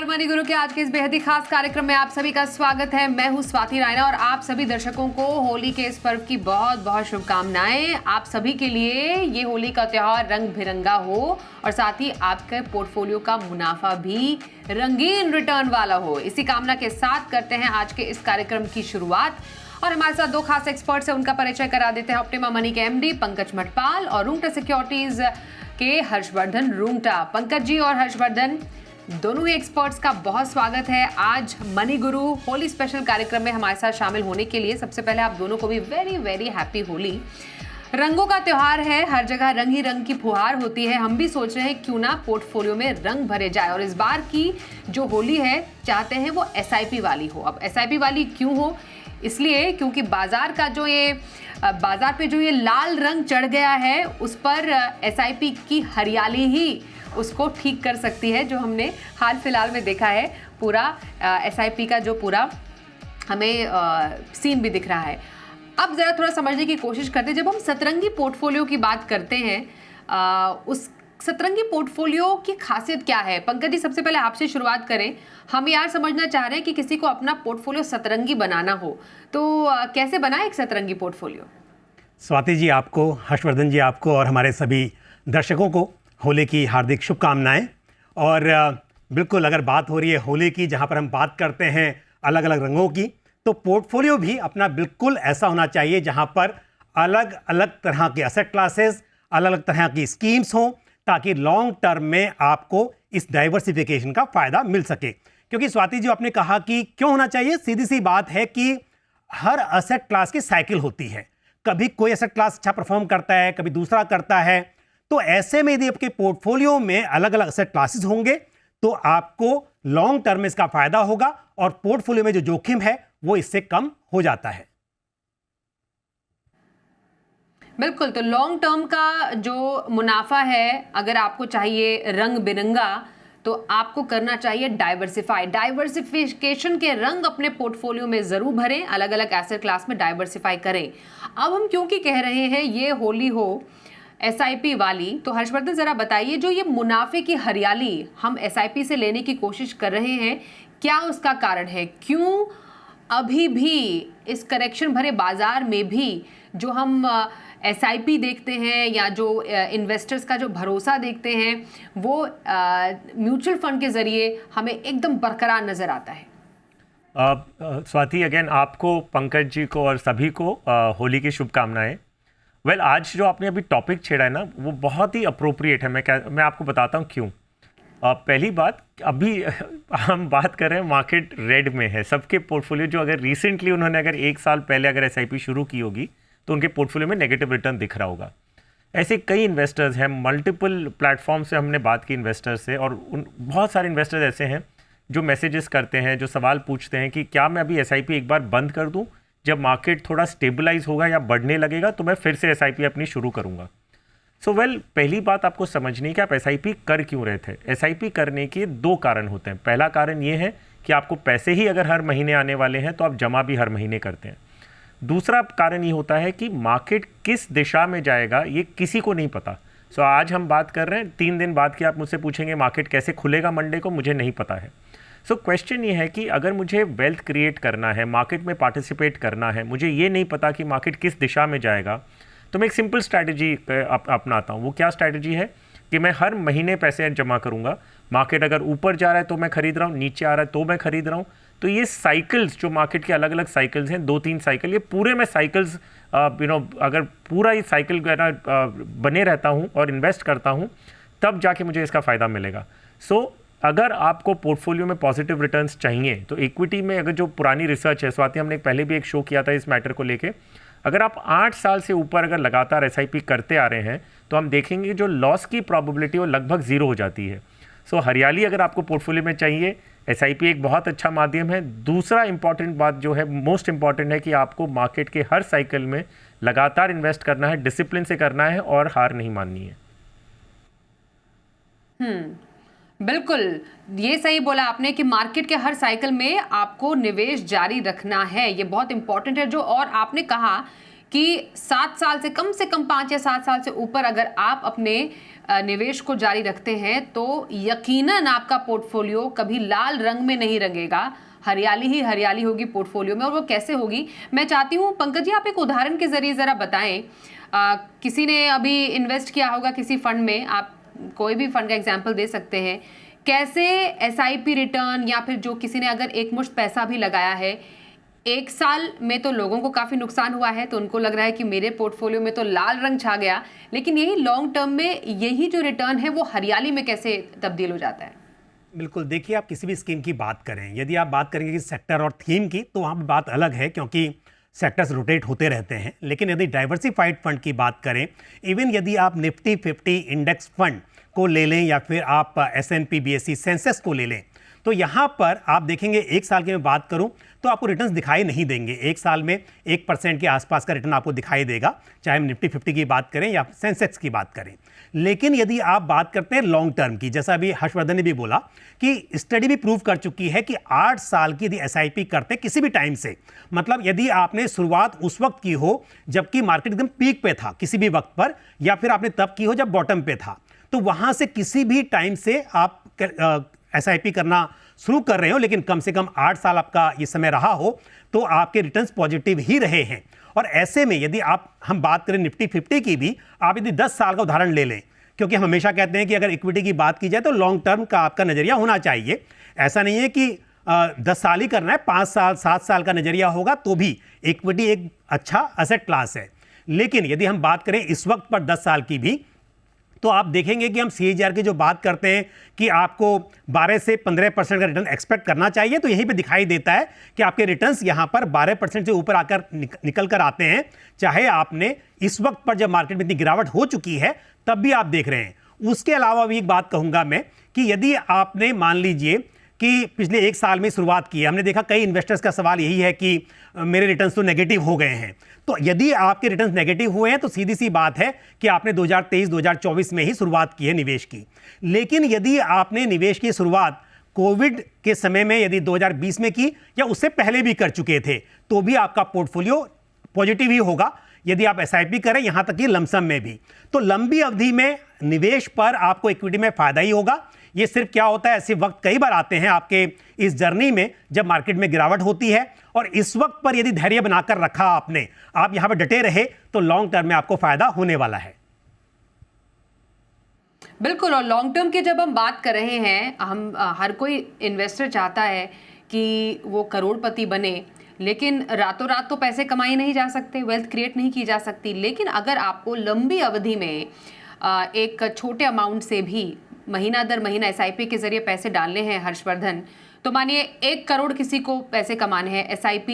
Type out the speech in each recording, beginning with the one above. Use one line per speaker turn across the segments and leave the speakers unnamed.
Money गुरु के आज के इस बेहद ही खास कार्यक्रम में आप सभी का स्वागत है। मैं हूं स्वाति रायना और आप सभी दर्शकों को होली के इस पर्व की बहुत बहुत शुभकामनाएं। आप सभी के लिए ये होली का त्योहार रंग बिरंगा हो और साथ ही आपके पोर्टफोलियो का मुनाफा भी रंगीन रिटर्न वाला हो। इसी कामना के साथ करते हैं आज के इस कार्यक्रम की शुरुआत और हमारे साथ दो खास एक्सपर्ट्स हैं, उनका परिचय करा देते हैं। ऑप्टिमा मनी के एमडी पंकज मटपाल और रूंगटा सिक्योरिटीज के हर्षवर्धन रूंगटा। पंकज जी और हर्षवर्धन दोनों ही एक्सपर्ट्स का बहुत स्वागत है आज मनी गुरु होली स्पेशल कार्यक्रम में हमारे साथ शामिल होने के लिए। सबसे पहले आप दोनों को भी वेरी वेरी हैप्पी होली। रंगों का त्योहार है, हर जगह रंग ही रंग की फुहार होती है। हम भी सोच रहे हैं क्यों ना पोर्टफोलियो में रंग भरे जाए और इस बार की जो होली है चाहते हैं वो एसआईपी वाली हो। अब एसआईपी वाली क्यों हो? इसलिए क्योंकि बाजार पे जो ये लाल रंग चढ़ गया है उस पर एसआईपी की हरियाली ही उसको ठीक कर सकती है, जो हमने हाल फिलहाल में देखा है। पूरा एसआईपी का जो पूरा हमें सीन भी दिख रहा है। अब ज़रा थोड़ा समझने की कोशिश करते हैं। जब हम सतरंगी पोर्टफोलियो की बात करते हैं, उस सतरंगी पोर्टफोलियो की खासियत क्या है? पंकज जी, सबसे पहले आपसे शुरुआत करें। हम यार समझना चाह रहे हैं कि किसी को अपना पोर्टफोलियो सतरंगी बनाना हो तो कैसे बनाए एक सतरंगी पोर्टफोलियो?
स्वाति जी आपको, हर्षवर्धन जी आपको और हमारे सभी दर्शकों को होली की हार्दिक शुभकामनाएं। और बिल्कुल अगर बात हो रही है होली की, जहां पर हम बात करते हैं अलग अलग रंगों की, तो पोर्टफोलियो भी अपना बिल्कुल ऐसा होना चाहिए जहां पर अलग अलग तरह के एसेट क्लासेस, अलग अलग तरह की स्कीम्स हों, ताकि लॉन्ग टर्म में आपको इस डाइवर्सिफिकेशन का फ़ायदा मिल सके। क्योंकि स्वाति जी आपने कहा कि क्यों होना चाहिए, सीधी सी बात है कि हर एसेट क्लास की साइकिल होती है। कभी कोई एसेट क्लास अच्छा परफॉर्म करता है, कभी दूसरा करता है। तो ऐसे में यदि आपके पोर्टफोलियो में अलग अलग एसेट क्लासेस होंगे तो आपको लॉन्ग टर्म में इसका फायदा होगा और पोर्टफोलियो में जो जोखिम है वो इससे कम हो जाता है।
बिल्कुल, तो लॉन्ग टर्म का जो मुनाफा है, अगर आपको चाहिए रंग बिरंगा तो आपको करना चाहिए डाइवर्सिफिकेशन के रंग अपने पोर्टफोलियो में जरूर भरें, अलग अलग एसेट क्लास में डाइवर्सिफाई करें। अब हम क्योंकि कह रहे हैं ये होली हो एसआईपी वाली, तो हर्षवर्धन जरा बताइए, जो ये मुनाफे की हरियाली हम एसआईपी से लेने की कोशिश कर रहे हैं, क्या उसका कारण है? क्यों अभी भी इस करेक्शन भरे बाजार में भी जो हम एसआईपी देखते हैं या जो इन्वेस्टर्स का जो भरोसा देखते हैं वो म्यूचुअल फंड के जरिए हमें एकदम बरकरार नजर आता है?
स्वाति, अगेन आपको, पंकज जी को और सभी को होली की शुभकामनाएं। आज जो आपने अभी टॉपिक छेड़ा है ना, वो बहुत ही अप्रोप्रिएट है। मैं आपको बताता हूँ क्यों। पहली बात, अभी हम बात कर रहे हैं मार्केट रेड में है। सबके पोर्टफोलियो जो अगर रिसेंटली उन्होंने अगर एक साल पहले अगर एसआईपी शुरू की होगी तो उनके पोर्टफोलियो में नेगेटिव रिटर्न दिख रहा होगा। ऐसे कई इन्वेस्टर्स हैं, मल्टीपल प्लेटफॉर्म से हमने बात की इन्वेस्टर्स से, और बहुत सारे इन्वेस्टर्स ऐसे हैं जो मैसेजेस करते हैं, जो सवाल पूछते हैं कि क्या मैं अभी एसआईपी एक बार बंद कर दूं, जब मार्केट थोड़ा स्टेबलाइज होगा या बढ़ने लगेगा तो मैं फिर से एसआईपी अपनी शुरू करूंगा। पहली बात आपको समझनी है कि आप एसआईपी कर क्यों रहे थे। एसआईपी करने के दो कारण होते हैं। पहला कारण ये है कि आपको पैसे ही अगर हर महीने आने वाले हैं तो आप जमा भी हर महीने करते हैं। दूसरा कारण ये होता है कि मार्केट किस दिशा में जाएगा ये किसी को नहीं पता। आज हम बात कर रहे हैं, 3 दिन बाद की आप मुझसे पूछेंगे मार्केट कैसे खुलेगा मंडे को, मुझे नहीं पता है। क्वेश्चन ये है कि अगर मुझे वेल्थ क्रिएट करना है, मार्केट में पार्टिसिपेट करना है, मुझे ये नहीं पता कि मार्केट किस दिशा में जाएगा, तो मैं एक सिंपल स्ट्रैटेजी अपनाता हूँ। वो क्या स्ट्रैटेजी है कि मैं हर महीने पैसे जमा करूँगा। मार्केट अगर ऊपर जा रहा है तो मैं खरीद रहा हूँ, नीचे आ रहा है तो मैं खरीद रहा हूँ। तो ये साइकिल्स, जो मार्केट के अलग अलग साइकिल्स हैं, 2-3 साइकिल, ये पूरे में साइकिल्स अगर पूरा ये साइकिल बने रहता हूँ और इन्वेस्ट करता हूँ, तब जाके मुझे इसका फ़ायदा मिलेगा। अगर आपको पोर्टफोलियो में पॉजिटिव रिटर्न्स चाहिए तो इक्विटी में, अगर जो पुरानी रिसर्च है, स्वाति हमने पहले भी एक शो किया था इस मैटर को लेके, अगर आप 8 साल से ऊपर अगर लगातार एसआईपी करते आ रहे हैं तो हम देखेंगे जो लॉस की प्रोबेबिलिटी वो लगभग 0 हो जाती है। हरियाली अगर आपको पोर्टफोलियो में चाहिए, एसआईपी एक बहुत अच्छा माध्यम है। दूसरा इंपॉर्टेंट बात जो है, मोस्ट इंपॉर्टेंट है, कि आपको मार्केट के हर साइकिल में लगातार इन्वेस्ट करना है, डिसिप्लिन से करना है और हार नहीं माननी है।
बिल्कुल, ये सही बोला आपने कि मार्केट के हर साइकिल में आपको निवेश जारी रखना है। ये बहुत इंपॉर्टेंट है। जो और आपने कहा कि 7 साल से कम 5 या 7 साल से ऊपर अगर आप अपने निवेश को जारी रखते हैं तो यकीनन आपका पोर्टफोलियो कभी लाल रंग में नहीं रंगेगा, हरियाली ही हरियाली होगी पोर्टफोलियो में। और वो कैसे होगी, मैं चाहती हूँ पंकज जी आप एक उदाहरण के जरिए ज़रा बताएं। किसी ने अभी इन्वेस्ट किया होगा किसी फंड में, आप कोई भी फंड का एग्जाम्पल दे सकते हैं, कैसे SIP रिटर्न या फिर जो किसी ने अगर एक मुश्त पैसा भी लगाया है, 1 साल में तो लोगों को काफ़ी नुकसान हुआ है, तो उनको लग रहा है कि मेरे पोर्टफोलियो में तो लाल रंग छा गया, लेकिन यही लॉन्ग टर्म में यही जो रिटर्न है वो हरियाली में कैसे तब्दील हो जाता है?
बिल्कुल, देखिए आप किसी भी स्कीम की बात करें, यदि आप बात करेंगे कि सेक्टर और थीम की, तो वहाँ पर बात अलग है क्योंकि सेक्टर्स रोटेट होते रहते हैं। लेकिन यदि डाइवर्सिफाइड फंड की बात करें, इवन यदि आप निफ्टी 50 इंडेक्स फंड को ले लें या फिर आप S&P BSE सेंसेक्स को ले लें, तो यहाँ पर आप देखेंगे 1 साल की मैं बात करूँ तो आपको रिटर्न्स दिखाई नहीं देंगे। 1 साल में 1% के आसपास का रिटर्न आपको दिखाई देगा, चाहे हम निफ्टी 50 की बात करें या सेंसेक्स की बात करें। लेकिन यदि आप बात करते हैं लॉन्ग टर्म की, जैसा अभी हर्षवर्धन ने भी बोला कि स्टडी भी प्रूव कर चुकी है कि 8 साल की यदि SIP करते किसी भी टाइम से, मतलब यदि आपने शुरुआत उस वक्त की हो जबकि मार्केट एकदम पीक पे था किसी भी वक्त पर, या फिर आपने तब की हो जब बॉटम पे था, तो वहाँ से किसी भी टाइम से आप SIP करना शुरू कर रहे हो, लेकिन कम से कम 8 साल आपका ये समय रहा हो, तो आपके रिटर्न्स पॉजिटिव ही रहे हैं। और ऐसे में यदि हम बात करें निफ्टी 50 की भी, आप यदि 10 साल का उदाहरण ले लें, क्योंकि हम हमेशा कहते हैं कि अगर इक्विटी की बात की जाए तो लॉन्ग टर्म का आपका नज़रिया होना चाहिए। ऐसा नहीं है कि 10 साल ही करना है, 5 साल 7 साल का नज़रिया होगा तो भी इक्विटी एक अच्छा एसेट क्लास है। लेकिन यदि हम बात करें इस वक्त पर 10 साल की भी, तो आप देखेंगे कि हम CAGR की जो बात करते हैं कि आपको 12 से 15% का रिटर्न एक्सपेक्ट करना चाहिए, तो यहीं पे दिखाई देता है कि आपके रिटर्न्स यहाँ पर 12% से ऊपर आकर निकल कर आते हैं, चाहे आपने इस वक्त पर जब मार्केट में इतनी गिरावट हो चुकी है तब भी आप देख रहे हैं। उसके अलावा भी एक बात कहूँगा मैं कि यदि आपने मान लीजिए कि पिछले 1 साल में शुरुआत की है, हमने देखा कई इन्वेस्टर्स का सवाल यही है कि मेरे रिटर्न्स तो नेगेटिव हो गए हैं। तो यदि आपके रिटर्न्स नेगेटिव हुए हैं तो सीधी सी बात है कि आपने 2023-2024 में ही शुरुआत की है निवेश की। लेकिन यदि आपने निवेश की शुरुआत कोविड के समय में यदि 2020 में की या उससे पहले भी कर चुके थे, तो भी आपका पोर्टफोलियो पॉजिटिव ही होगा यदि आप SIP करें, यहां तक कि लमसम में भी। तो लंबी अवधि में निवेश पर आपको इक्विटी में फायदा ही होगा। ये सिर्फ क्या होता है, ऐसे वक्त कई बार आते हैं आपके इस जर्नी में जब मार्केट में गिरावट होती है, और इस वक्त पर यदि धैर्य बनाकर रखा आपने, आप यहां पर डटे रहे, तो लॉन्ग टर्म में आपको फायदा होने वाला है।
बिल्कुल, और लॉन्ग टर्म की जब हम बात कर रहे हैं, हम हर कोई इन्वेस्टर चाहता है कि वो करोड़पति बने, लेकिन रातों रात तो पैसे कमाए नहीं जा सकते, वेल्थ क्रिएट नहीं की जा सकती। लेकिन अगर आपको लंबी अवधि में एक छोटे अमाउंट से भी महीना दर महीना SIP के जरिए पैसे डालने हैं हर्षवर्धन, तो मानिए 1 करोड़ किसी को पैसे कमाने हैं SIP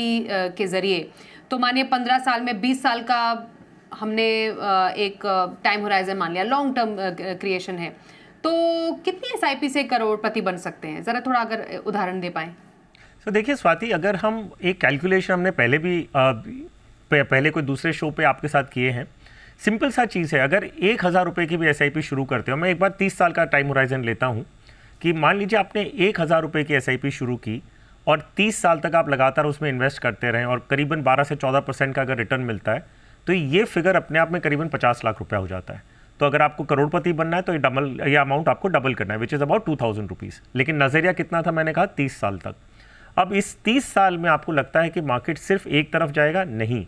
के जरिए, तो मानिए 15 साल में 20 साल का हमने एक टाइम होराइजन मान लिया, लॉन्ग टर्म क्रिएशन है, तो कितनी SIP से करोड़पति बन सकते हैं? ज़रा थोड़ा अगर उदाहरण दे पाएँ।
तो देखिए स्वाति, अगर हम एक कैलकुलेशन हमने पहले कोई दूसरे शो पे आपके साथ किए हैं, सिंपल सा चीज़ है। अगर 1,000 रुपये की भी SIP शुरू करते हो, मैं एक बार 30 साल का टाइम होराइजन लेता हूँ कि मान लीजिए आपने 1,000 रुपये की SIP शुरू की और 30 साल तक आप लगातार उसमें इन्वेस्ट करते रहें और करीबन 12 से 14% का अगर रिटर्न मिलता है, तो ये फिगर अपने आप में करीबन 50 लाख रुपया हो जाता है। तो अगर आपको करोड़पति बनना है तो ये अमाउंट आपको डबल करना है, विच इज़ अबाउट 2,000 रुपीज़। लेकिन नज़रिया कितना था, मैंने कहा 30 साल तक। अब इस 30 साल में आपको लगता है कि मार्केट सिर्फ एक तरफ जाएगा? नहीं,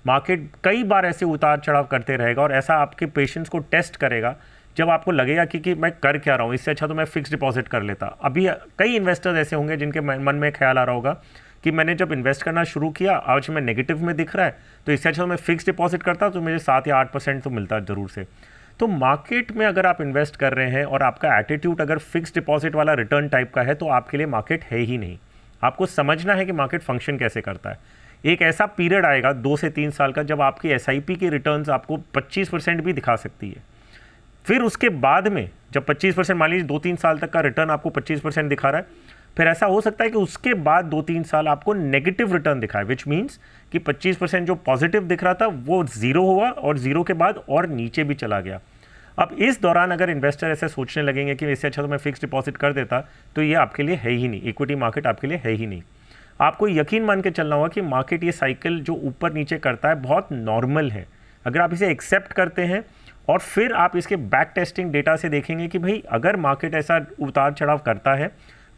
मार्केट कई बार ऐसे उतार चढ़ाव करते रहेगा और ऐसा आपके पेशेंस को टेस्ट करेगा जब आपको लगेगा कि मैं कर क्या रहा हूँ, इससे अच्छा तो मैं फिक्स डिपॉजिट कर लेता। अभी कई इन्वेस्टर्स ऐसे होंगे जिनके मन में ख्याल आ रहा होगा कि मैंने जब इन्वेस्ट करना शुरू किया, आज मैं नेगेटिव में दिख रहा है, तो इससे अच्छा तो मैं फिक्स डिपॉजिट करता तो मुझे 7 या 8% तो मिलता ज़रूर से। तो मार्केट में अगर आप इन्वेस्ट कर रहे हैं और आपका एटीट्यूड अगर फिक्स डिपॉजिट वाला रिटर्न टाइप का है, तो आपके लिए मार्केट है ही नहीं। आपको समझना है कि मार्केट फंक्शन कैसे करता है। एक ऐसा पीरियड आएगा 2 से 3 साल का जब आपकी SIP के रिटर्न्स आपको 25% भी दिखा सकती है। फिर उसके बाद में जब 25%, मान लीजिए 2-3 साल तक का रिटर्न आपको 25% दिखा रहा है, फिर ऐसा हो सकता है कि उसके बाद 2-3 साल आपको नेगेटिव रिटर्न दिखाए, विच मीन्स कि 25% जो पॉजिटिव दिख रहा था वो 0 हुआ और 0 के बाद और नीचे भी चला गया। अब इस दौरान अगर इन्वेस्टर ऐसे सोचने लगेंगे कि इससे अच्छा तो मैं फिक्स डिपॉजिट कर देता, तो ये आपके लिए है ही नहीं, इक्विटी मार्केट आपके लिए है ही नहीं। आपको यकीन मान के चलना होगा कि मार्केट ये साइकिल जो ऊपर नीचे करता है बहुत नॉर्मल है। अगर आप इसे एक्सेप्ट करते हैं और फिर आप इसके बैक टेस्टिंग डेटा से देखेंगे कि भाई अगर मार्केट ऐसा उतार चढ़ाव करता है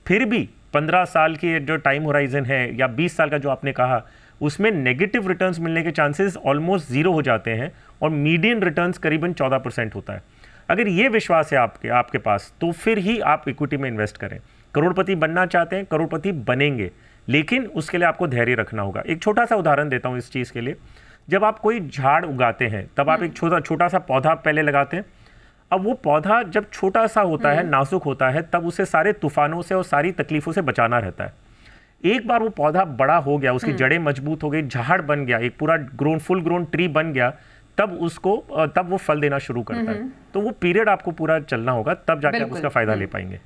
फिर भी 15 साल की जो टाइम होराइजन है या 20 साल का जो आपने कहा, उसमें नेगेटिव रिटर्न्स मिलने के चांसेस ऑलमोस्ट जीरो हो जाते हैं और मीडियन रिटर्न्स करीबन 14% होता है। अगर ये विश्वास है आपके पास, तो फिर ही आप इक्विटी में इन्वेस्ट करें। करोड़पति बनना चाहते हैं, करोड़पति बनेंगे, लेकिन उसके लिए आपको धैर्य रखना होगा। एक छोटा सा उदाहरण देता हूँ इस चीज़ के लिए। जब आप कोई झाड़ उगाते हैं तब आप एक छोटा सा पौधा पहले लगाते हैं। अब वो पौधा जब छोटा सा होता है, नाजुक होता है, तब उसे सारे तूफानों से और सारी तकलीफों से बचाना रहता है। एक बार वो पौधा बड़ा हो गया, उसकी जड़ें मजबूत हो गई, झाड़ बन गया, एक पूरा फुल ग्रोन ट्री बन गया, तब वो फल देना शुरू करता है। तो वो पीरियड आपको पूरा चलना होगा, तब जाके आप उसका फायदा ले पाएंगे।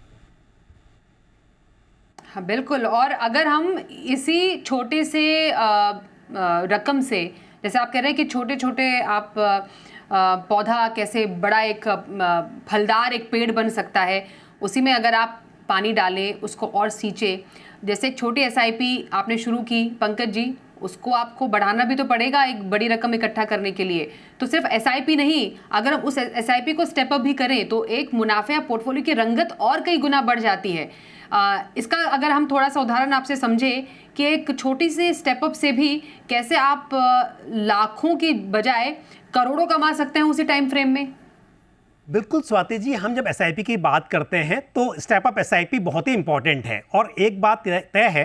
हाँ बिल्कुल। और अगर हम इसी छोटे से रकम से, जैसे आप कह रहे हैं कि छोटे छोटे आप पौधा कैसे बड़ा एक फलदार एक पेड़ बन सकता है, उसी में अगर आप पानी डालें, उसको और सींचे। जैसे एक छोटी एसआईपी आपने शुरू की पंकज जी, उसको आपको बढ़ाना भी तो पड़ेगा एक बड़ी रकम इकट्ठा करने के लिए। तो सिर्फ एसआईपी नहीं, अगर हम उस एसआईपी को स्टेप अप भी करें तो एक मुनाफे या पोर्टफोलियो की रंगत और कई गुना बढ़ जाती है। इसका अगर हम थोड़ा सा उदाहरण आपसे समझें कि एक छोटी सी स्टेप अप से भी कैसे आप लाखों की बजाय करोड़ों कमा सकते हैं उसी टाइम फ्रेम में।
बिल्कुल स्वाति जी, हम जब एसआईपी की बात करते हैं तो स्टेप अप एसआईपी बहुत ही इंपॉर्टेंट है। और एक बात तय है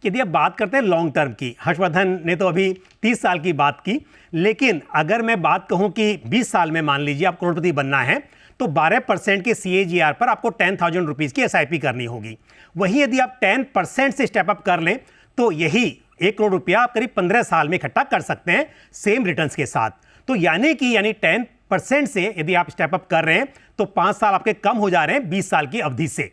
कि यदि आप बात करते हैं लॉन्ग टर्म की, हर्षवर्धन ने तो अभी 30 साल की बात की, लेकिन अगर मैं बात कहूं कि 20 साल में मान लीजिए आप करोड़पति बनना है तो 12% के CAGR पर आपको 10,000 रुपीज़ की एसआईपी करनी होगी। वहीं यदि आप 10% से स्टेप अप कर लें तो यही 1 करोड़ रुपया आप करीब 15 साल में इकट्ठा कर सकते हैं सेम रिटर्न्स के साथ। तो यानी 10% से यदि आप स्टेप अप कर रहे हैं तो 5 साल आपके कम हो जा रहे हैं 20 साल की अवधि से।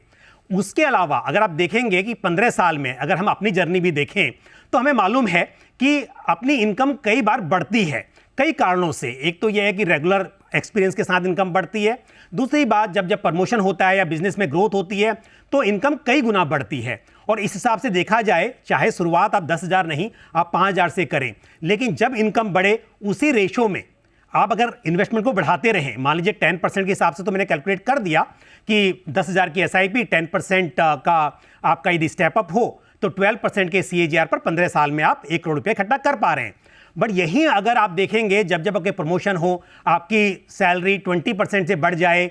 उसके अलावा अगर आप देखेंगे कि 15 साल में अगर हम अपनी जर्नी भी देखें तो हमें मालूम है कि अपनी इनकम कई बार बढ़ती है कई कारणों से। एक तो यह है कि रेगुलर एक्सपीरियंस के साथ इनकम बढ़ती है। दूसरी बात, जब प्रमोशन होता है या बिजनेस में ग्रोथ होती है तो इनकम कई गुना बढ़ती है। और इस हिसाब से देखा जाए, चाहे शुरुआत आप 10,000 नहीं आप 5,000 से करें, लेकिन जब इनकम बढ़े उसी रेशो में आप अगर इन्वेस्टमेंट को बढ़ाते रहें, मान लीजिए 10% के हिसाब से, तो मैंने कैलकुलेट कर दिया कि 10,000 की एसआईपी 10% का आपका यदि स्टेप अप हो तो 12% के CAGR पर 15 साल में आप 1 करोड़ रुपये इकट्ठा कर पा रहे हैं। बट यहीं अगर आप देखेंगे जब आपके प्रमोशन हो, आपकी सैलरी 20% से बढ़ जाए,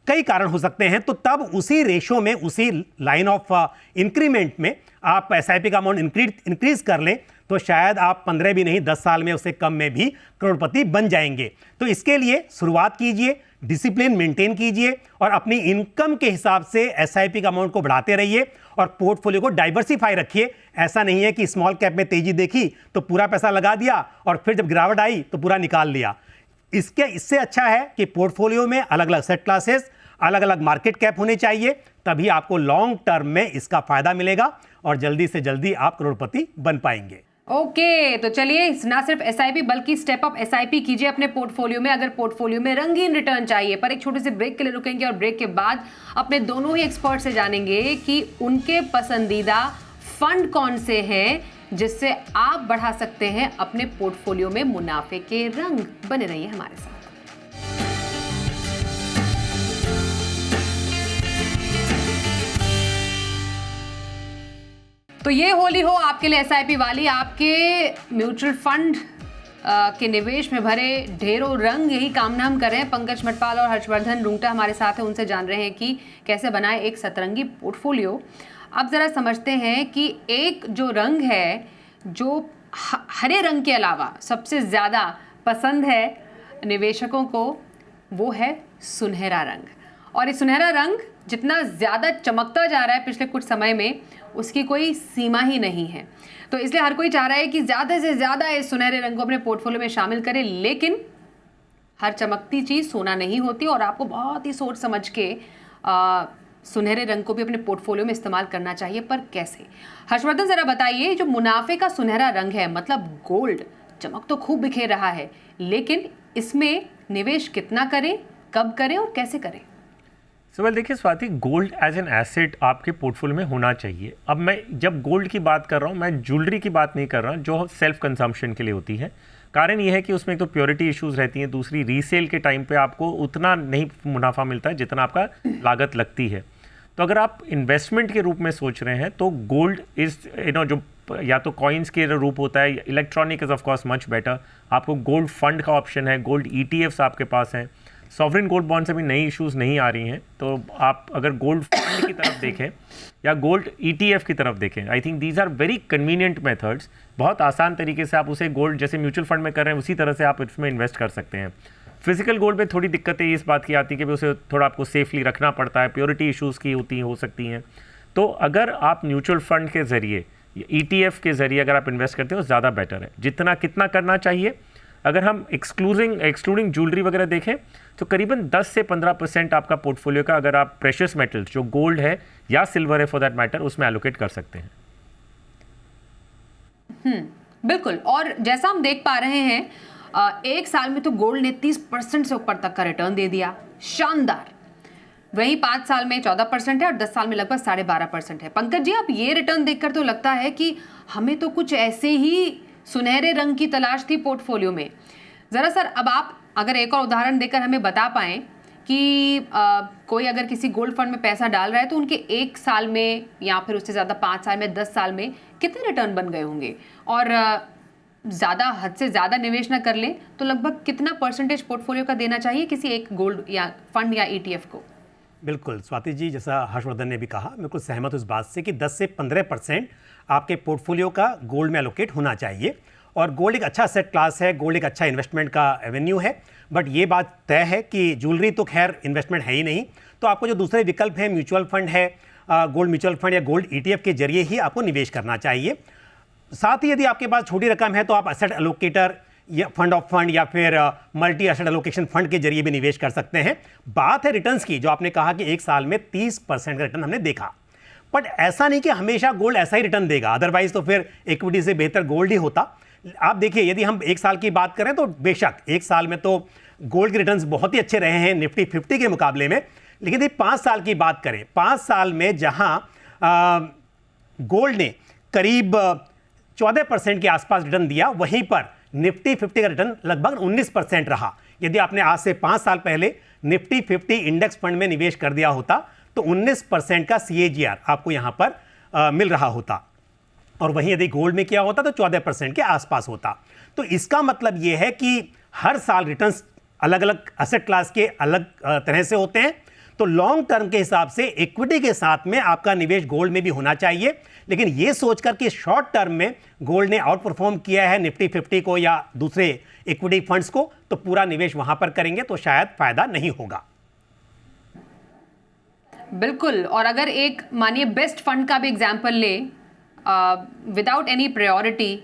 कई कारण हो सकते हैं, तो तब उसी रेशो में, उसी लाइन ऑफ इंक्रीमेंट में आप एसआईपी का अमाउंट इंक्रीज कर लें तो शायद आप 15 भी नहीं 10 साल में, उससे कम में भी करोड़पति बन जाएंगे। तो इसके लिए शुरुआत कीजिए, डिसिप्लिन मेंटेन कीजिए और अपनी इनकम के हिसाब से एसआईपी का अमाउंट को बढ़ाते रहिए और पोर्टफोलियो को डाइवर्सिफाई रखिए। ऐसा नहीं है कि स्मॉल कैप में तेजी देखी तो पूरा पैसा लगा दिया और फिर जब गिरावट आई तो पूरा निकाल लिया। इससे अच्छा है कि पोर्टफोलियो में अलग अलग सेट क्लासेस, अलग अलग मार्केट कैप होने चाहिए, तभी आपको लॉन्ग टर्म में इसका फायदा मिलेगा और जल्दी से जल्दी आप करोड़पति बन पाएंगे।
ओके, तो चलिए ना सिर्फ एसआईपी बल्कि स्टेप अप एसआईपी कीजिए अपने पोर्टफोलियो में, अगर पोर्टफोलियो में रंगीन रिटर्न चाहिए। पर एक छोटे से ब्रेक के लिए रुकेंगे और ब्रेक के बाद अपने दोनों ही एक्सपर्ट से जानेंगे कि उनके पसंदीदा फंड कौन से हैं जिससे आप बढ़ा सकते हैं अपने पोर्टफोलियो में मुनाफे के रंग। बने रहिए हमारे साथ। तो ये होली हो आपके लिए एसआईपी वाली, आपके म्यूचुअल फंड के निवेश में भरे ढेरों रंग, यही कामना हम कर रहे हैं। पंकज मटपाल और हर्षवर्धन रुंगटा हमारे साथ हैं, उनसे जान रहे हैं कि कैसे बनाए एक सतरंगी पोर्टफोलियो। अब ज़रा समझते हैं कि एक जो रंग है जो हरे रंग के अलावा सबसे ज़्यादा पसंद है निवेशकों को, वो है सुनहरा रंग। और ये सुनहरा रंग जितना ज़्यादा चमकता जा रहा है पिछले कुछ समय में, उसकी कोई सीमा ही नहीं है। तो इसलिए हर कोई चाह रहा है कि ज़्यादा से ज़्यादा इस सुनहरे रंग को अपने पोर्टफोलियो में शामिल करें। लेकिन हर चमकती चीज़ सोना नहीं होती और आपको बहुत ही सोच समझ के सुनहरे रंग को भी अपने पोर्टफोलियो में इस्तेमाल करना चाहिए। पर कैसे? हर्षवर्धन ज़रा बताइए, जो मुनाफे का सुनहरा रंग है, मतलब गोल्ड, चमक तो खूब बिखेर रहा है, लेकिन इसमें निवेश कितना करें, कब करें और कैसे करें?
सो वेल देखिए Swati, gold as an asset आपके पोर्टफोलियो में होना चाहिए। अब मैं जब गोल्ड की बात कर रहा हूँ, मैं ज्वेलरी की बात नहीं कर रहा हूँ जो सेल्फ कंजम्पशन के लिए होती है। कारण ये है कि उसमें एक तो प्योरिटी इश्यूज रहती हैं, दूसरी रीसेल के टाइम पे आपको उतना नहीं मुनाफा मिलता है जितना आपका लागत लगती है। तो अगर आप इन्वेस्टमेंट के रूप में सोच रहे हैं तो गोल्ड इज जो या तो कॉइन्स के रूप होता है, electronic is of course much better. आपको गोल्ड फंड का ऑप्शन है, गोल्ड ETFs आपके पास हैं, सॉवरेन गोल्ड बॉन्ड से भी नई इश्यूज नहीं आ रही हैं। तो आप अगर गोल्ड फंड की तरफ देखें या गोल्ड ETF की तरफ देखें, I think these are very convenient methods. बहुत आसान तरीके से आप उसे गोल्ड जैसे म्यूचुअल फंड में कर रहे हैं उसी तरह से आप इसमें इन्वेस्ट कर सकते हैं। फिजिकल गोल्ड में थोड़ी दिक्कतें इस बात की आती है कि उसे थोड़ा आपको सेफली रखना पड़ता है, प्योरिटी इश्यूज़ की हो सकती हैं। तो अगर आप म्यूचुअल फंड के ज़रिए, ETF के ज़रिए अगर आप इन्वेस्ट करते हो ज़्यादा बेटर है। कितना करना चाहिए, अगर हम एक्सक्लूडिंग ज्वेलरी वगैरह देखें तो करीबन 10 से 15% आपका पोर्टफोलियो का अगर आप प्रेशियस मेटल्स जो गोल्ड है या सिल्वर है फॉर दैट मैटर उसमें एलोकेट कर सकते हैं।
बिल्कुल। और जैसा हम देख पा रहे हैं, एक साल में तो गोल्ड ने 30% से ऊपर तक का रिटर्न दे दिया, शानदार। वही 5 साल में 14% है और 10 साल में लगभग 12.5% है। पंकज जी, आप ये रिटर्न देखकर तो लगता है कि हमें तो कुछ ऐसे ही सुनहरे रंग की तलाश थी पोर्टफोलियो में। जरा सर, अब आप अगर एक और उदाहरण देकर हमें बता पाएं कि कोई अगर किसी गोल्ड फंड में पैसा डाल रहा है तो उनके 1 साल में या फिर उससे ज़्यादा 5 साल में, 10 साल में कितने रिटर्न बन गए होंगे, और ज़्यादा हद से ज़्यादा निवेश ना कर लें तो लगभग कितना परसेंटेज पोर्टफोलियो का देना चाहिए किसी एक गोल्ड या फंड या ETF को?
बिल्कुल स्वाति जी, जैसा हर्षवर्धन ने भी कहा, बिल्कुल सहमत उस बात से कि 10 से 15% आपके पोर्टफोलियो का गोल्ड में एलोकेट होना चाहिए। और गोल्ड एक अच्छा सेट क्लास है, गोल्ड एक अच्छा इन्वेस्टमेंट का एवेन्यू है। बट ये बात तय है कि ज्वेलरी तो खैर इन्वेस्टमेंट है ही नहीं, तो आपको जो दूसरे विकल्प हैं, म्यूचुअल फंड है, गोल्ड म्यूचुअल फंड या गोल्ड ETF के जरिए ही आपको निवेश करना चाहिए। साथ ही यदि आपके पास छोटी रकम है तो आप एसेट एलोकेटर या फंड ऑफ फंड या फिर मल्टी एसेट एलोकेशन फंड के जरिए भी निवेश कर सकते हैं। बात है रिटर्न्स की, जो आपने कहा कि 1 साल में 30% का रिटर्न हमने देखा, बट ऐसा नहीं कि हमेशा गोल्ड ऐसा ही रिटर्न देगा, अदरवाइज तो फिर इक्विटी से बेहतर गोल्ड ही होता। आप देखिए, यदि हम 1 साल की बात करें तो बेशक 1 साल में तो गोल्ड के रिटर्न्स बहुत ही अच्छे रहे हैं निफ्टी 50 के मुकाबले में। लेकिन यदि 5 साल की बात करें, 5 साल में जहां गोल्ड ने करीब 14% के आसपास रिटर्न दिया, वहीं पर निफ्टी 50 का रिटर्न लगभग 19% रहा। यदि आपने आज से 5 साल पहले निफ्टी 50 इंडेक्स फंड में निवेश कर दिया होता तो 19% का CAGR आपको यहां पर मिल रहा होता, और वहीं यदि गोल्ड में किया होता तो 14% के आसपास होता। तो इसका मतलब यह है कि हर साल रिटर्न्स अलग अलग एसेट क्लास के अलग तरह से होते हैं। तो लॉन्ग टर्म के हिसाब से इक्विटी के साथ में आपका निवेश गोल्ड में भी होना चाहिए, लेकिन यह सोचकर कि शॉर्ट टर्म में गोल्ड ने आउट परफॉर्म किया है निफ्टी 50 को या दूसरे इक्विटी फंड्स को, तो पूरा निवेश वहां पर करेंगे तो शायद फायदा नहीं होगा।
बिल्कुल। और अगर एक मानिए बेस्ट फंड का भी एग्जाम्पल ले, विदाउट एनी प्रायोरिटी,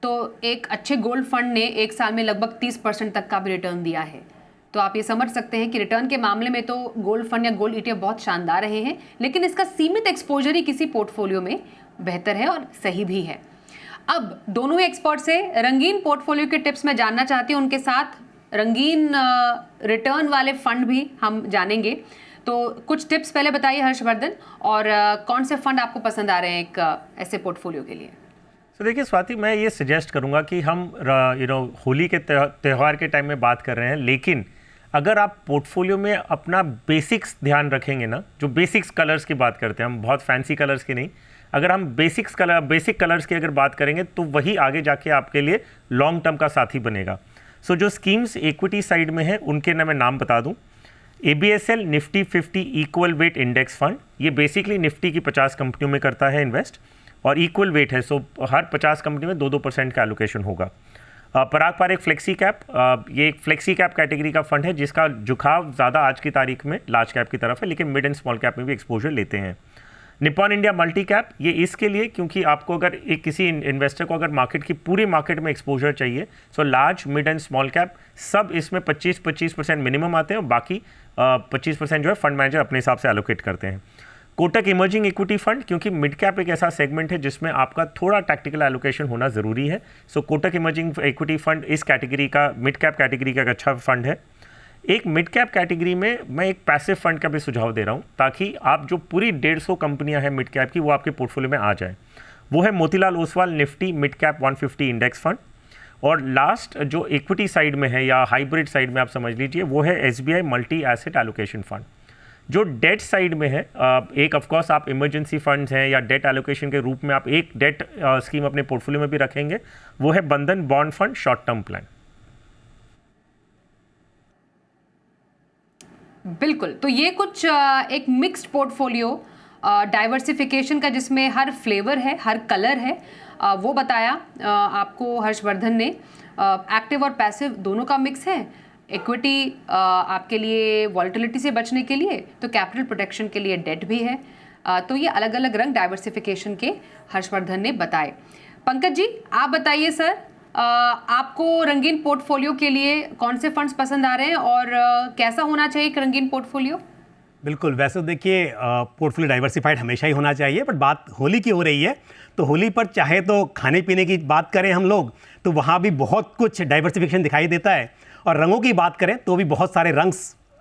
तो एक अच्छे गोल्ड फंड ने 1 साल में लगभग 30% तक का भी रिटर्न दिया है। तो आप ये समझ सकते हैं कि रिटर्न के मामले में तो गोल्ड फंड या गोल्ड ETF बहुत शानदार रहे हैं, लेकिन इसका सीमित एक्सपोजर ही किसी पोर्टफोलियो में बेहतर है और सही भी है। अब दोनों ही एक्सपर्ट से रंगीन पोर्टफोलियो के टिप्स मैं जानना चाहती हूँ, उनके साथ रंगीन रिटर्न वाले फंड भी हम जानेंगे। तो कुछ टिप्स पहले बताइए हर्षवर्धन, और कौन से फंड आपको पसंद आ रहे हैं एक ऐसे पोर्टफोलियो के लिए?
तो देखिए स्वाति, मैं ये सजेस्ट करूंगा कि हम होली के त्यौहार के टाइम में बात कर रहे हैं, लेकिन अगर आप पोर्टफोलियो में अपना बेसिक्स ध्यान रखेंगे ना, जो बेसिक्स कलर्स की बात करते हैं, हम बहुत फैंसी कलर्स की नहीं, अगर हम बेसिक कलर्स की अगर बात करेंगे तो वही आगे जाके आपके लिए लॉन्ग टर्म का साथी बनेगा। सो जो स्कीम्स इक्विटी साइड में है उनके मैं नाम बता दूं, ABSL Nifty 50 equal weight index fund, ये बेसिकली निफ्टी की 50 कंपनियों में करता है इन्वेस्ट, और इक्वल वेट है, सो हर 50 कंपनी में 2% का एलोकेशन होगा। पराग पारेख फ्लेक्सी कैप, ये एक फ्लेक्सी कैप कैटेगरी का फंड है जिसका झुकाव ज़्यादा आज की तारीख में लार्ज कैप की तरफ है, लेकिन मिड एंड स्मॉल कैप में भी एक्सपोजर लेते हैं। निप्पॉन इंडिया मल्टी कैप, ये इसके लिए क्योंकि आपको अगर एक किसी इन्वेस्टर को अगर मार्केट की पूरी मार्केट में एक्सपोजर चाहिए, so large mid and small cap सब इसमें 25% मिनिमम आते हैं, और बाकी 25% जो है फंड मैनेजर अपने हिसाब से एलोकेट करते हैं। कोटक इमर्जिंग इक्विटी फंड, क्योंकि मिड कैप एक ऐसा सेगमेंट है जिसमें आपका थोड़ा टैक्टिकल एलोकेशन होना ज़रूरी है, सो कोटक इमर्जिंग इक्विटी फंड इस कैटेगरी का, मिड कैप कैटेगरी का एक अच्छा फंड है। एक मिड कैप कैटेगरी में मैं एक पैसिव फंड का भी सुझाव दे रहा हूँ, ताकि आप जो पूरी 150 कंपनियां हैं मिड कैप की वो आपके पोर्टफोलियो में आ जाए। वो है Motilal Oswal Nifty mid cap 150 index fund. और लास्ट जो इक्विटी साइड में है या हाइब्रिड साइड में आप समझ लीजिए, वो है SBI multi asset allocation fund. जो डेट साइड में है, एक ऑफकोर्स आप इमरजेंसी फंड्स हैं या डेट एलोकेशन के रूप में आप एक डेट स्कीम अपने पोर्टफोलियो में भी रखेंगे, वो है बंधन bond fund short term plan.
बिल्कुल, तो ये कुछ एक मिक्स्ड पोर्टफोलियो डाइवर्सिफिकेशन का, जिसमें हर फ्लेवर है, हर कलर है, वो बताया आपको हर्षवर्धन ने। एक्टिव और पैसिव दोनों का मिक्स है। इक्विटी आपके लिए वॉलेटिलिटी से बचने के लिए, तो कैपिटल प्रोटेक्शन के लिए डेट भी है। तो ये अलग अलग रंग डाइवर्सिफिकेशन के हर्षवर्धन ने बताए। पंकज जी, आप बताइए सर, आपको रंगीन पोर्टफोलियो के लिए कौन से फंड्स पसंद आ रहे हैं और कैसा होना चाहिए एक रंगीन पोर्टफोलियो?
बिल्कुल, वैसे देखिए पोर्टफोलियो डाइवर्सिफाइड हमेशा ही होना चाहिए, बट बात होली की हो रही है, तो होली पर चाहे तो खाने पीने की बात करें हम लोग, तो वहाँ भी बहुत कुछ डाइवर्सिफिकेशन दिखाई देता है, और रंगों की बात करें तो भी बहुत सारे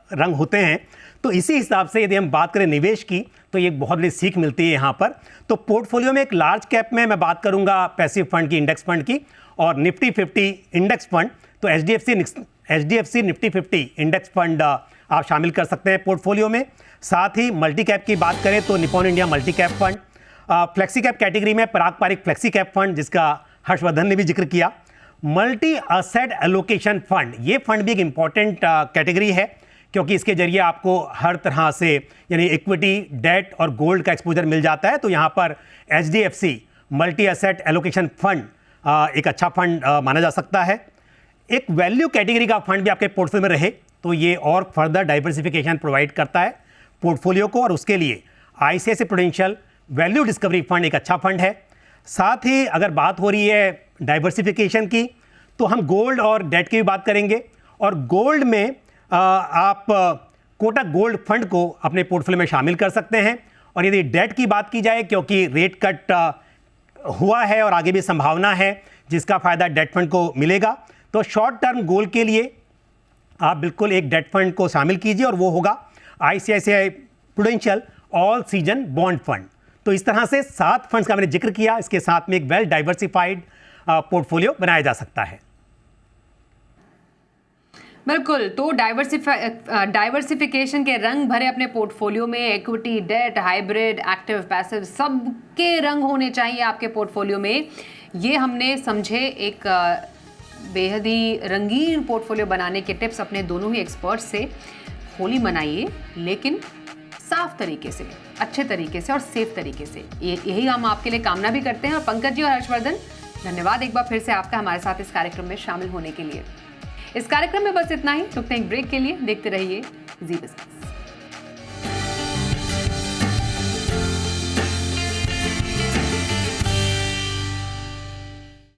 रंग होते हैं। तो इसी हिसाब से यदि हम बात करें निवेश की, तो ये बहुत बड़ी सीख मिलती है यहाँ पर। तो पोर्टफोलियो में एक लार्ज कैप में मैं बात करूँगा पैसिव फंड की, इंडेक्स फंड की, और निफ्टी 50 इंडेक्स फंड, तो HDFC निफ्टी 50 इंडेक्स फंड आप शामिल कर सकते हैं पोर्टफोलियो में। साथ ही मल्टी कैप की बात करें तो Nippon India multi cap fund, flexi cap category में पराग पारिक फ्लेक्सी कैप फंड, जिसका हर्षवर्धन ने भी जिक्र किया। मल्टी असेट एलोकेशन फंड, ये फंड भी एक इंपॉर्टेंट कैटेगरी है, क्योंकि इसके जरिए आपको हर तरह से यानी इक्विटी, डेट और गोल्ड का एक्सपोजर मिल जाता है। तो यहाँ पर HDFC multi asset allocation fund एक अच्छा फंड माना जा सकता है। एक वैल्यू कैटेगरी का फंड भी आपके पोर्टफोलियो में रहे तो ये और फर्दर डाइवर्सिफिकेशन प्रोवाइड करता है पोर्टफोलियो को, और उसके लिए ICICI prudential value discovery fund एक अच्छा फंड है। साथ ही अगर बात हो रही है डाइवर्सिफिकेशन की, तो हम गोल्ड और डेट की भी बात करेंगे, और गोल्ड में आप कोटक गोल्ड फंड को अपने पोर्टफोलियो में शामिल कर सकते हैं। और यदि डेट की बात की जाए, क्योंकि रेट कट हुआ है और आगे भी संभावना है जिसका फ़ायदा डेट फंड को मिलेगा, तो शॉर्ट टर्म गोल के लिए आप बिल्कुल एक डेट फंड को शामिल कीजिए, और वो होगा ICICI prudential all season bond fund. तो इस तरह से 7 फंड्स का मैंने जिक्र किया, इसके साथ में एक वेल डाइवर्सिफाइड पोर्टफोलियो बनाया जा सकता है।
बिल्कुल, तो डाइवर्सिफिकेशन के रंग भरे अपने पोर्टफोलियो में, equity, debt, hybrid, active, passive, सबके रंग होने चाहिए आपके पोर्टफोलियो में। ये हमने समझे एक बेहद ही रंगीन पोर्टफोलियो बनाने के टिप्स अपने दोनों ही एक्सपर्ट्स से। होली मनाइए, लेकिन साफ तरीके से, अच्छे तरीके से और सेफ तरीके से, यही हम आपके लिए कामना भी करते हैं। और पंकज जी और हर्षवर्धन, धन्यवाद एक बार फिर से आपका हमारे साथ इस कार्यक्रम में शामिल होने के लिए। इस कार्यक्रम में बस इतना ही, रुकते हैं एक ब्रेक के लिए। देखते रहिए जी बिजनेस।